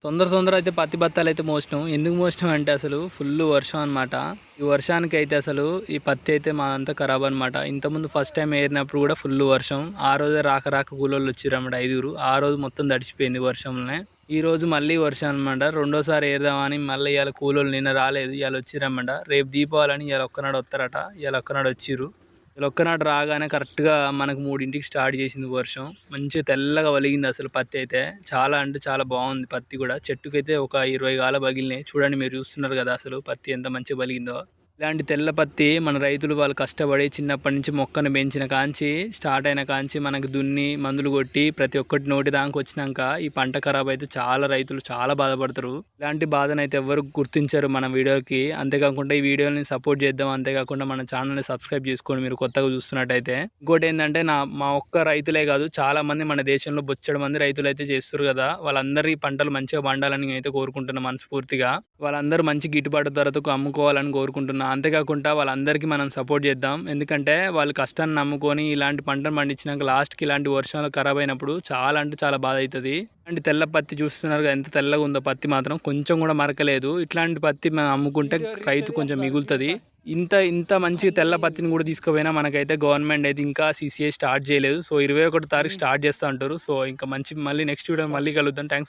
తొందర అయితే పత్తి బత్తాలైతే మోసినాం. ఎందుకు మోసినాం అంటే అసలు ఫుల్ వర్షం అనమాట. ఈ వర్షానికి అయితే అసలు ఈ పత్తి అయితే మా అంతా ఖరాబ్ అనమాట. ఇంతకుముందు ఫస్ట్ టైం ఏరినప్పుడు కూడా ఫుల్ వర్షం. ఆ రోజే రాక కూలోళ్ళు వచ్చిరన్నమాట 5గురు. ఆ రోజు మొత్తం తడిచిపోయింది వర్షంలోనే. ఈ రోజు మళ్ళీ వర్షం అనమాట. రెండోసారి ఏరుదామని మళ్ళీ ఇవాళ కూలోళ్ళు నిన్న రాలేదు, ఇవాళ వచ్చిరన్నమాట. రేపు దీపావళి ఇవాళ ఒక్కనాడు వస్తారట. ఇవాళ ఒక్కనాడు వచ్చిర్రు. ఒక్కనాడు రాగానే కరెక్ట్గా మనకు 3ంటికి స్టార్ట్ చేసింది వర్షం. మంచిగా తెల్లగా వలిగింది అసలు పత్తి అయితే. చాలా అంటే చాలా బాగుంది పత్తి కూడా. చెట్టుకైతే ఒక 20 గాల పగిలినాయి. చూడండి, మీరు చూస్తున్నారు కదా అసలు పత్తి ఎంత మంచిగా పలిగిందో. ఇలాంటి తెల్ల పత్తి మన రైతులు వాళ్ళు కష్టపడి చిన్నప్పటి నుంచి మొక్కను పెంచిన కాంచి స్టార్ట్ అయిన కాంచి మనకు దున్ని మందులు కొట్టి ప్రతి ఒక్కటి నోటి దాకా వచ్చినాక ఈ పంట ఖరాబ్ అయితే చాలా రైతులు చాలా బాధపడతారు. ఇలాంటి బాధను అయితే ఎవరు గుర్తించరు మన వీడియోకి. అంతేకాకుండా ఈ వీడియోని సపోర్ట్ చేద్దాం. అంతేకాకుండా మన ఛానల్ని సబ్స్క్రైబ్ చేసుకోండి మీరు కొత్తగా చూస్తున్నట్టయితే. ఇంకోటి ఏంటంటే మా ఒక్క రైతులే కాదు, చాలా మంది మన దేశంలో బొచ్చడు మంది రైతులు అయితే చేస్తారు కదా. వాళ్ళందరి పంటలు మంచిగా పండాలని అయితే కోరుకుంటున్నా మనస్ఫూర్తిగా. వాళ్ళందరూ మంచి గిట్టుబాటు ధరలకు అమ్ముకోవాలని కోరుకుంటున్నా. అంతేకాకుండా వాళ్ళందరికీ మనం సపోర్ట్ చేద్దాం. ఎందుకంటే వాళ్ళు కష్టాన్ని నమ్ముకొని ఇలాంటి పంటను పండించినాక లాస్ట్కి ఇలాంటి వర్షాలు ఖరాబ్ అయినప్పుడు చాలా అంటే చాలా బాధ అవుతుంది. ఇలాంటి తెల్ల పత్తి చూస్తున్నారు కదా, ఎంత తెల్లగా ఉందో పత్తి మాత్రం కొంచెం కూడా మరకలేదు. ఇట్లాంటి పత్తి మనం అమ్ముకుంటే రైతు కొంచెం మిగులుతుంది. ఇంత మంచి తెల్ల పత్తిని కూడా తీసుకుపోయినా మనకైతే గవర్నమెంట్ అయితే ఇంకా CCA స్టార్ట్ చేయలేదు. సో 21వ తారీఖు స్టార్ట్ చేస్తూ అంటారు. సో ఇంకా మంచి మళ్ళీ నెక్స్ట్ వీడియో మళ్ళీ కలుద్దాం. థ్యాంక్స్.